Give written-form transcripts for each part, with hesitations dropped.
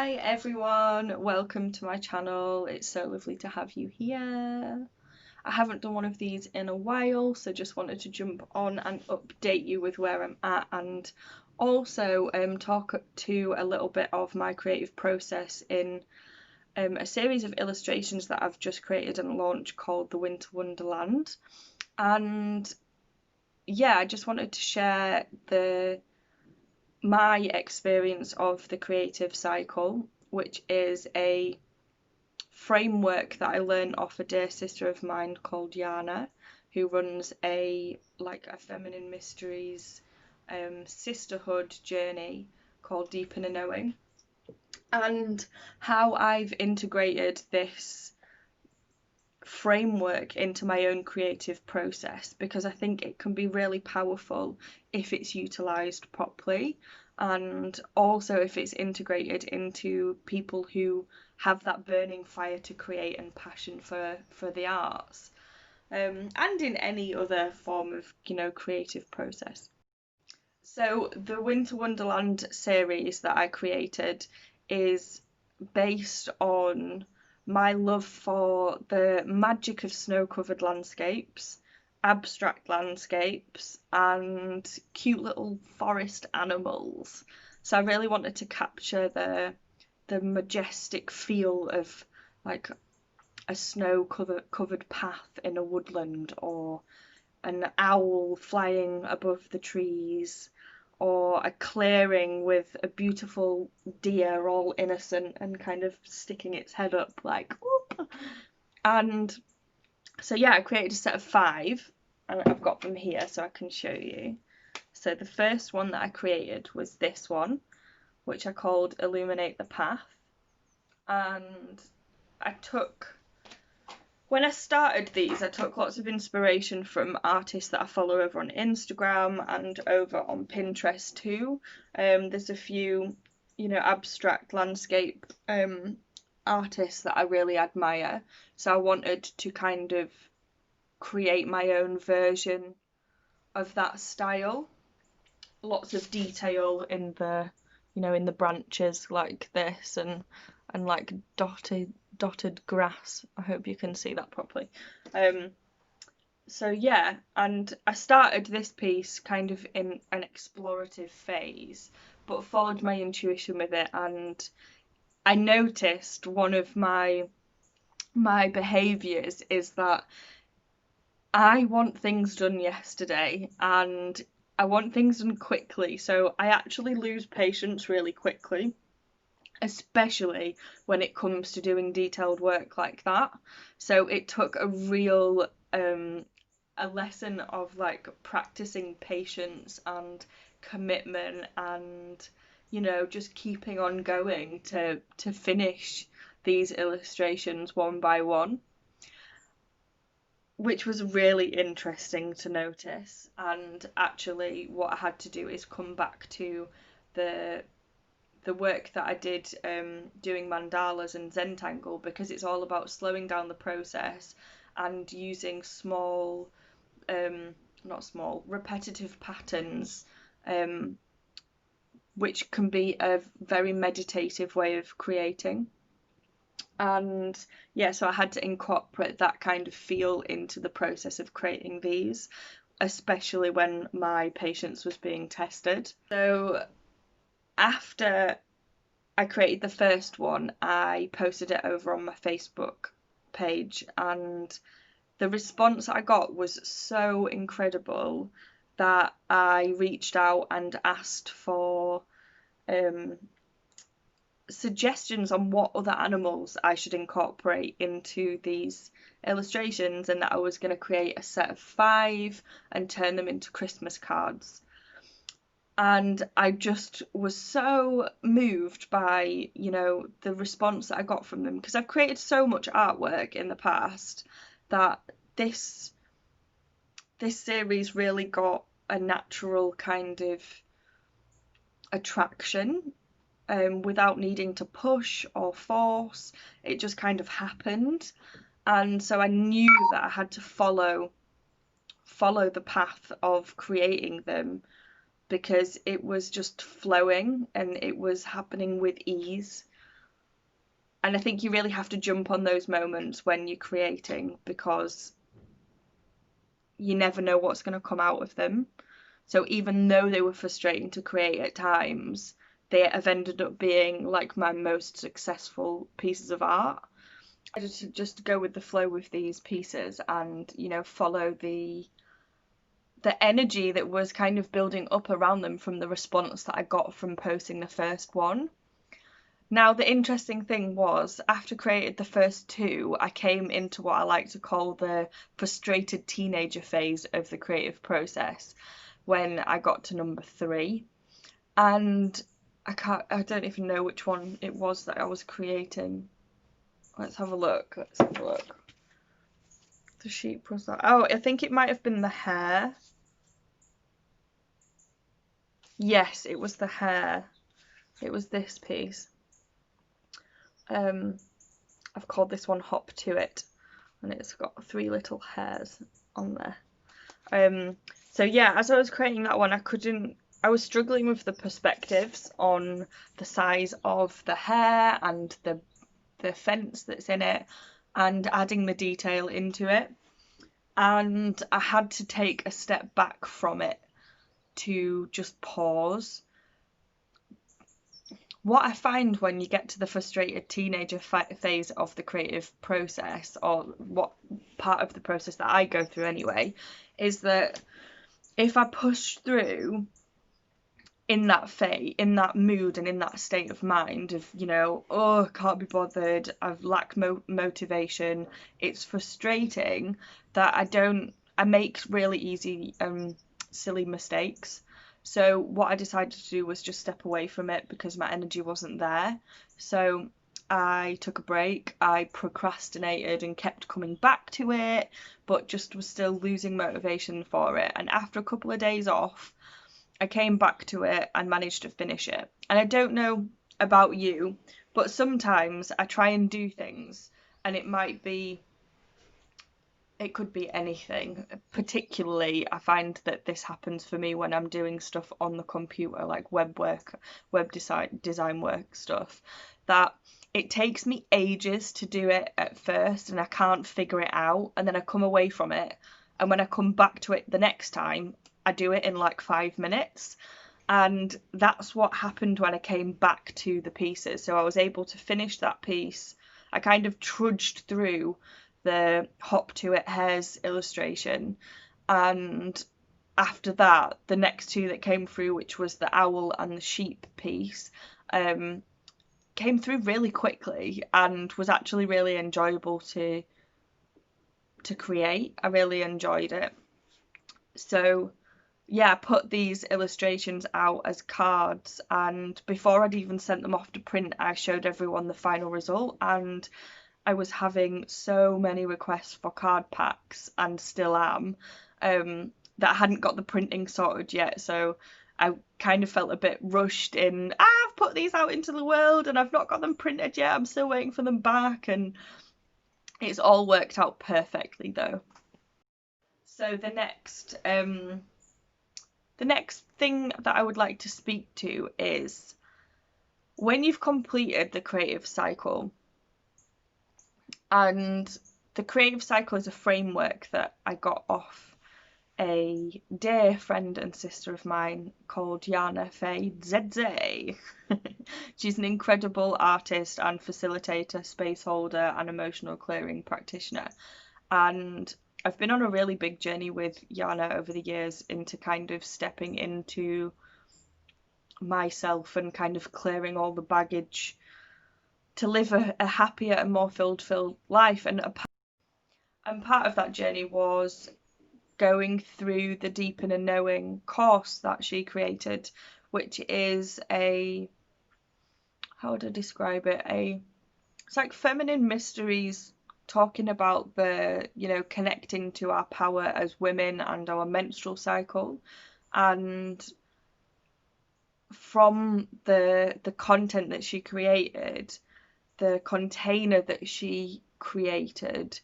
Hi everyone, welcome to my channel. It's so lovely to have you here. I haven't done one of these in a while, so just wanted to jump on and update you with where I'm at, and also talk to a little bit of my creative process in a series of illustrations that I've just created and launched called the Winter Wonderland. And yeah, I just wanted to share my experience of the creative cycle, which is a framework that I learned off a dear sister of mine called Yana, who runs a feminine mysteries sisterhood journey called Deep Inner Knowing, and how I've integrated this framework into my own creative process, because I think it can be really powerful if it's utilized properly, and also if it's integrated into people who have that burning fire to create and passion for the arts, and in any other form of creative process. So the Winter Wonderland series that I created is based on my love for the magic of snow-covered landscapes, abstract landscapes, and cute little forest animals. So I really wanted to capture the majestic feel of like a snow covered path in a woodland, or an owl flying above the trees, or a clearing with a beautiful deer all innocent and kind of sticking its head up like whoop. And so yeah, I created a set of 5 and I've got them here so I can show you. So the first one that I created was this one, which I called Illuminate the Path. And when I started these, I took lots of inspiration from artists that I follow over on Instagram and over on Pinterest too. There's a few, abstract landscape artists that I really admire. So I wanted to kind of create my own version of that style. Lots of detail in the branches like this, and like dotted grass. I hope you can see that properly. So yeah, and I started this piece kind of in an explorative phase, but followed my intuition with it, and I noticed one of my behaviours is that I want things done yesterday, and I want things done quickly, so I actually lose patience really quickly, especially when it comes to doing detailed work like that. So it took a real a lesson of like practicing patience and commitment, and just keeping on going to finish these illustrations one by one, which was really interesting to notice. And actually what I had to do is come back to the work that I did doing mandalas and Zentangle, because it's all about slowing down the process and using repetitive patterns, which can be a very meditative way of creating. And yeah, so I had to incorporate that kind of feel into the process of creating these, especially when my patience was being tested. So after I created the first one, I posted it over on my Facebook page, and the response I got was so incredible that I reached out and asked for suggestions on what other animals I should incorporate into these illustrations, and that I was going to create a set of 5 and turn them into Christmas cards. And I just was so moved by the response that I got from them, because I've created so much artwork in the past that this series really got a natural kind of attraction, without needing to push or force. It just kind of happened, and so I knew that I had to follow the path of creating them, because it was just flowing and it was happening with ease. And I think you really have to jump on those moments when you're creating, because you never know what's going to come out of them. So even though they were frustrating to create at times, they have ended up being like my most successful pieces of art. I just go with the flow with these pieces, and you know, follow the energy that was kind of building up around them from the response that I got from posting the first one. Now, the interesting thing was, after created the first two, I came into what I like to call the frustrated teenager phase of the creative process when I got to number 3. And I don't even know which one it was that I was creating. Let's have a look. The sheep was that. Oh, I think it might have been the hare. Yes, it was the hare. It was this piece. I've called this one Hop to It, and it's got 3 little hares on there. So yeah, as I was creating that one, I was struggling with the perspectives on the size of the hare and the fence that's in it, and adding the detail into it. And I had to take a step back from it to just pause. What I find when you get to the frustrated teenager phase of the creative process, or what part of the process that I go through anyway, is that if I push through in that mood and in that state of mind of, you know, oh, can't be bothered, I've lack motivation, it's frustrating that I make really easy silly mistakes. So what I decided to do was just step away from it because my energy wasn't there. So I took a break, I procrastinated and kept coming back to it, but just was still losing motivation for it. And after a couple of days off, I came back to it and managed to finish it. And I don't know about you, but sometimes I try and do things, and it could be anything. Particularly, I find that this happens for me when I'm doing stuff on the computer, like web design work stuff, that it takes me ages to do it at first and I can't figure it out, and then I come away from it, and when I come back to it the next time, I do it in like 5 minutes. And that's what happened when I came back to the pieces. So I was able to finish that piece. I kind of trudged through the Hop to It hares illustration, and after that, the next 2 that came through, which was the owl and the sheep piece, came through really quickly and was actually really enjoyable to create. I really enjoyed it. So yeah, I put these illustrations out as cards, and before I'd even sent them off to print, I showed everyone the final result, and I was having so many requests for card packs, and still am, that I hadn't got the printing sorted yet. So I kind of felt a bit rushed in, I've put these out into the world and I've not got them printed yet, I'm still waiting for them back, and it's all worked out perfectly though. So the next thing that I would like to speak to is, when you've completed the creative cycle, and the creative cycle is a framework that I got off a dear friend and sister of mine called Yana Fay Dzedze. She's an incredible artist and facilitator, space holder and emotional clearing practitioner, and I've been on a really big journey with Yana over the years into kind of stepping into myself and kind of clearing all the baggage to live a happier and more filled life. And part of that journey was going through the Deepen and Knowing course that she created, which is how would I describe it? It's like feminine mysteries, talking about the, you know, connecting to our power as women and our menstrual cycle. And from the content that she created, the container that she created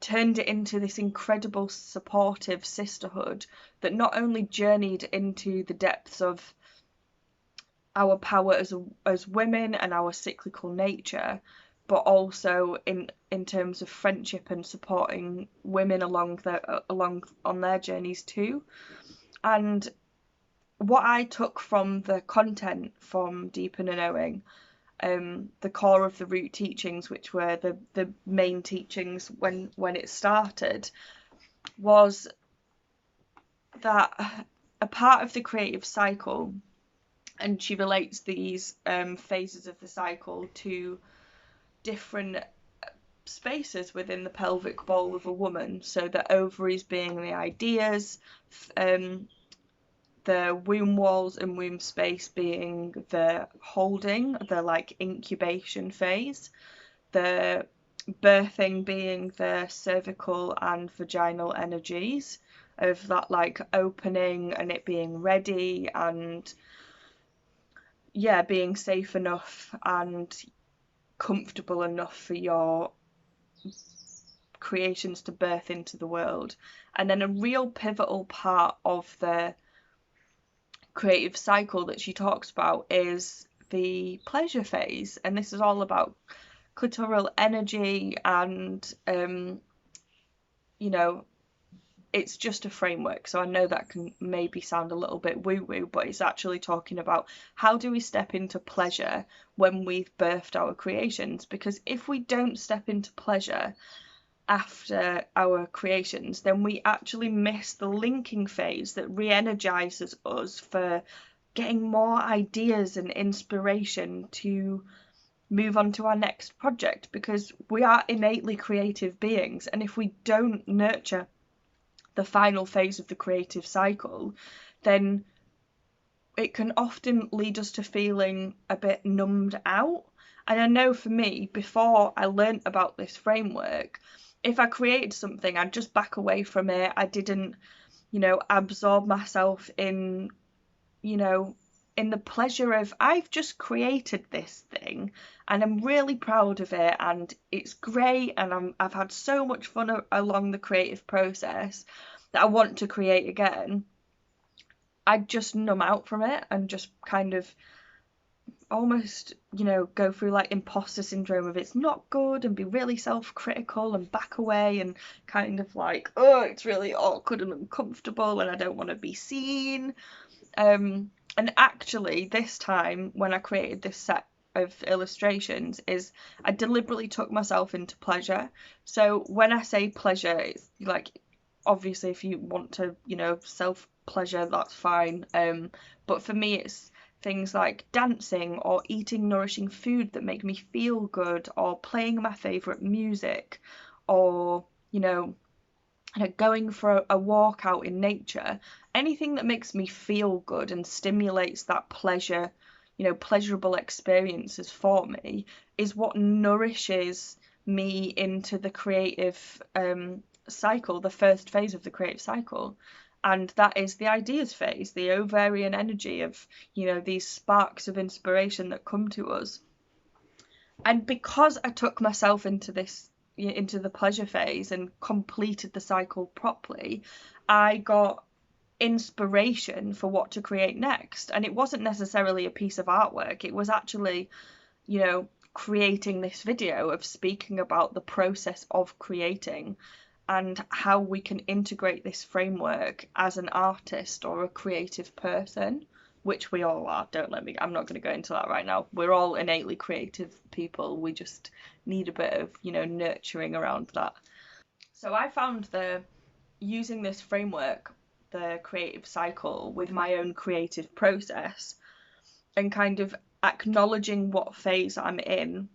turned it into this incredible supportive sisterhood that not only journeyed into the depths of our power as women and our cyclical nature, but also in terms of friendship and supporting women along on their journeys too. And what I took from the content from Deep Inner Knowing, the core of the root teachings, which were the main teachings when it started, was that a part of the creative cycle, and she relates these phases of the cycle to different spaces within the pelvic bowl of a woman. So the ovaries being the ideas, the womb walls and womb space being the holding, the like incubation phase, the birthing being the cervical and vaginal energies of that like opening and it being ready and yeah, being safe enough and comfortable enough for your creations to birth into the world. And then a real pivotal part of the creative cycle that she talks about is the pleasure phase, and this is all about clitoral energy and you know, it's just a framework, so I know that can maybe sound a little bit woo-woo, but it's actually talking about how do we step into pleasure when we've birthed our creations, because if we don't step into pleasure after our creations, then we actually miss the linking phase that re-energizes us for getting more ideas and inspiration to move on to our next project, because we are innately creative beings, and if we don't nurture the final phase of the creative cycle, then it can often lead us to feeling a bit numbed out. And I know for me, before I learnt about this framework, if I created something, I'd just back away from it. I didn't, absorb myself in, in the pleasure of I've just created this thing and I'm really proud of it and it's great and I've had so much fun along the creative process that I want to create again. I'd just numb out from it and just kind of almost, go through like imposter syndrome of it's not good and be really self-critical and back away and kind of like, oh, it's really awkward and uncomfortable and I don't want to be seen. And actually this time when I created this set of illustrations is I deliberately took myself into pleasure. So when I say pleasure, it's like, obviously if you want to, self pleasure, that's fine. But for me it's things like dancing or eating nourishing food that make me feel good, or playing my favourite music, or, going for a walk out in nature. Anything that makes me feel good and stimulates that pleasure, pleasurable experiences for me is what nourishes me into the creative cycle, the first phase of the creative cycle. And that is the ideas phase, the ovarian energy of, these sparks of inspiration that come to us. And because I took myself into the pleasure phase and completed the cycle properly, I got inspiration for what to create next. And it wasn't necessarily a piece of artwork, it was actually, creating this video of speaking about the process of creating and how we can integrate this framework as an artist or a creative person, which we all are. I'm not going to go into that right now. We're all innately creative people. We just need a bit of, nurturing around that. So I found using this framework, the creative cycle, with my own creative process and kind of acknowledging what phase I'm in,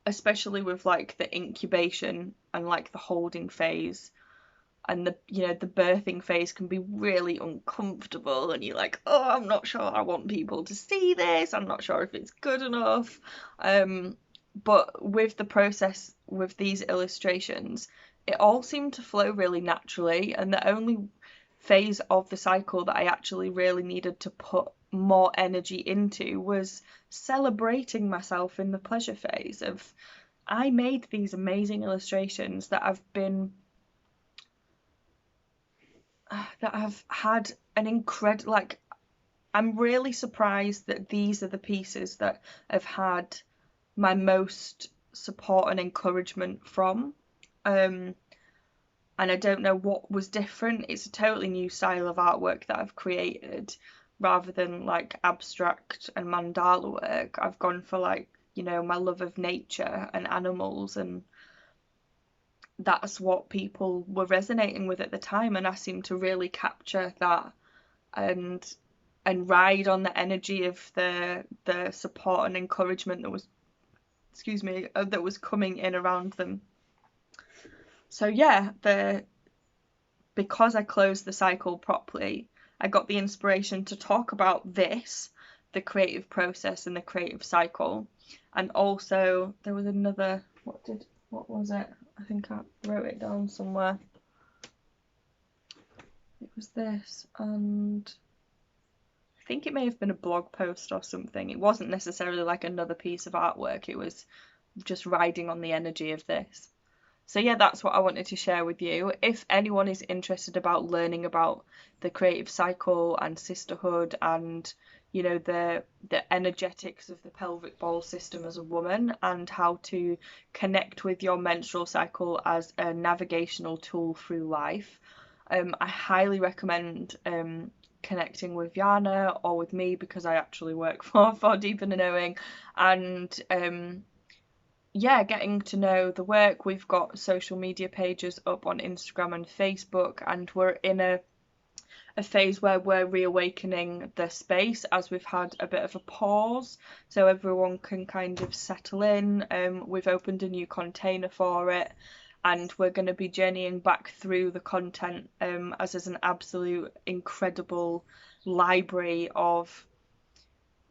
especially with like the incubation and like the holding phase and the birthing phase can be really uncomfortable and you're like, oh, I'm not sure I want people to see this, I'm not sure if it's good enough, but with the process, with these illustrations, it all seemed to flow really naturally, and the only phase of the cycle that I actually really needed to put more energy into was celebrating myself in the pleasure phase of I made these amazing illustrations that have had an incredible, like, I'm really surprised that these are the pieces that have had my most support and encouragement from. And I don't know what was different. It's a totally new style of artwork that I've created. Rather than like abstract and mandala work, I've gone for like, you know, my love of nature and animals, and that's what people were resonating with at the time, and I seem to really capture that and ride on the energy of the support and encouragement that was, excuse me, that was coming in around them. So yeah, because I closed the cycle properly, I got the inspiration to talk about this, the creative process and the creative cycle. And also there was another, what was it? I think I wrote it down somewhere. It was this, and I think it may have been a blog post or something. It wasn't necessarily like another piece of artwork, it was just riding on the energy of this. So yeah, that's what I wanted to share with you. If anyone is interested about learning about the creative cycle and sisterhood and, you know, the energetics of the pelvic ball system as a woman and how to connect with your menstrual cycle as a navigational tool through life, I highly recommend connecting with Yana or with me, because I actually work for Deep Inner Knowing, and yeah, getting to know the work. We've got social media pages up on Instagram and Facebook, and we're in a phase where we're reawakening the space as we've had a bit of a pause, so everyone can kind of settle in. We've opened a new container for it, and we're going to be journeying back through the content, as there's an absolute incredible library of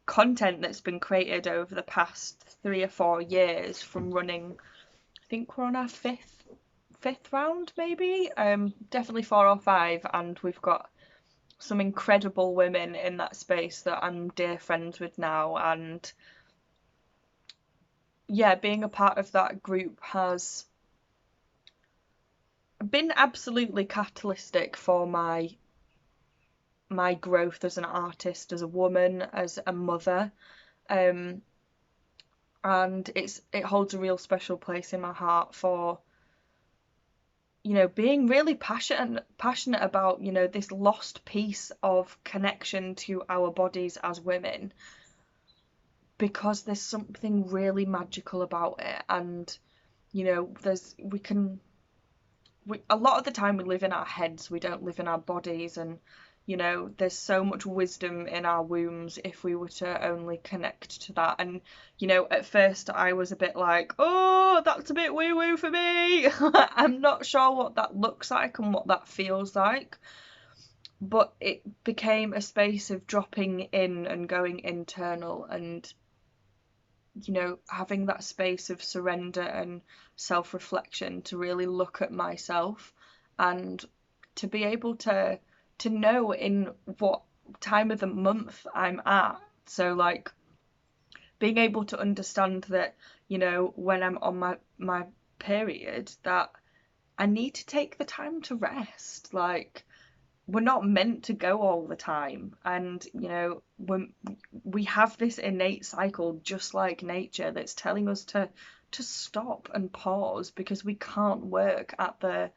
content that's been created over the past 3 or 4 years from running. I think we're on our fifth round, maybe, definitely 4 or 5, and we've got some incredible women in that space that I'm dear friends with now. And yeah, being a part of that group has been absolutely catalytic for my growth as an artist, as a woman, as a mother, and it holds a real special place in my heart for, you know, being really passionate about, you know, this lost piece of connection to our bodies as women, because there's something really magical about it. And, you know, a lot of the time we live in our heads, we don't live in our bodies, and, you know, there's so much wisdom in our wombs if we were to only connect to that. And, you know, at first I was a bit like, oh, that's a bit woo-woo for me. I'm not sure what that looks like and what that feels like. But it became a space of dropping in and going internal, and, you know, having that space of surrender and self-reflection to really look at myself, and to be able to know in what time of the month I'm at. So like being able to understand that, you know, when I'm on my period, that I need to take the time to rest. Like, we're not meant to go all the time, and, you know, when we have this innate cycle just like nature that's telling us to stop and pause, because we can't work at the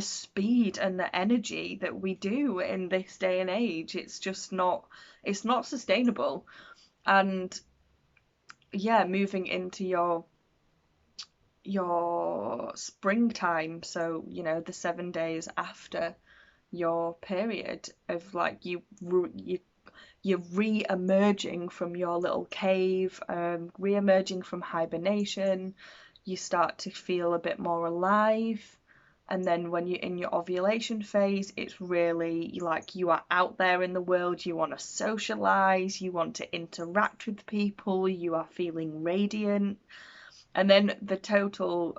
speed and the energy that we do in this day and age. It's just not, it's not sustainable. And yeah, moving into your springtime, so, you know, the 7 days after your period, of like you're re-emerging from your little cave, re-emerging from hibernation. You start to feel a bit more alive, and then when you're in your ovulation phase, it's really like you are out there in the world, you want to socialize, you want to interact with people, you are feeling radiant. And then the total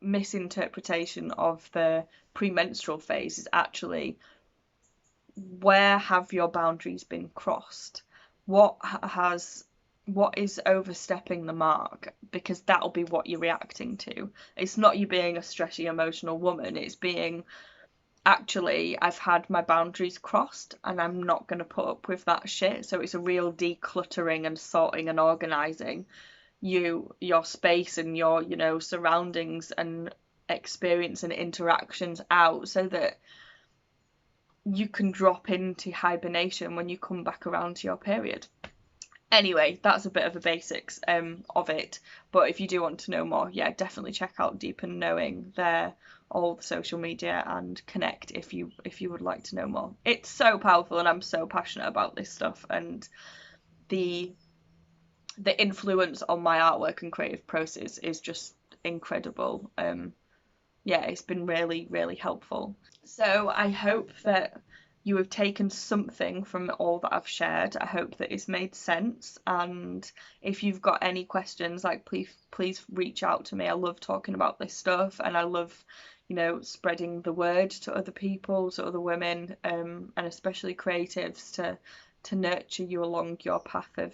misinterpretation of the premenstrual phase is actually, where have your boundaries been crossed? What is overstepping the mark? Because that'll be what you're reacting to. It's not you being a stressy, emotional woman, it's being actually I've had my boundaries crossed and I'm not going to put up with that shit. So it's a real decluttering and sorting and organising your space and your, you know, surroundings and experience and interactions out so that you can drop into hibernation when you come back around to your period. Anyway, that's a bit of the basics of it, but if you do want to know more, yeah, definitely check out Deep and Knowing. They're all the social media, and connect if you would like to know more. It's so powerful, and I'm so passionate about this stuff, and the influence on my artwork and creative process is just incredible. Yeah, it's been really, really helpful. So I hope that you have taken something from all that I've shared. I hope that it's made sense, and if you've got any questions, like, please reach out to me. I love talking about this stuff, and I love, you know, spreading the word to other people, to other women, and especially creatives, to nurture you along your path of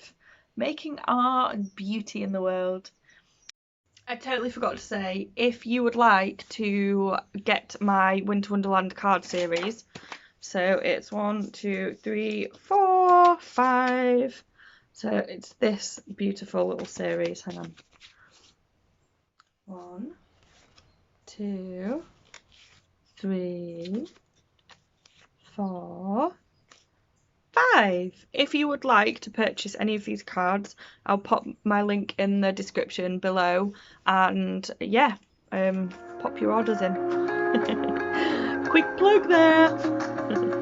making art and beauty in the world. I totally forgot to say, if you would like to get my Winter Wonderland card series, so it's 1, 2, 3, 4, 5. So it's this beautiful little series. Hang on. 1, 2, 3, 4, 5. If you would like to purchase any of these cards, I'll pop my link in the description below, and yeah, pop your orders in. Quick plug there.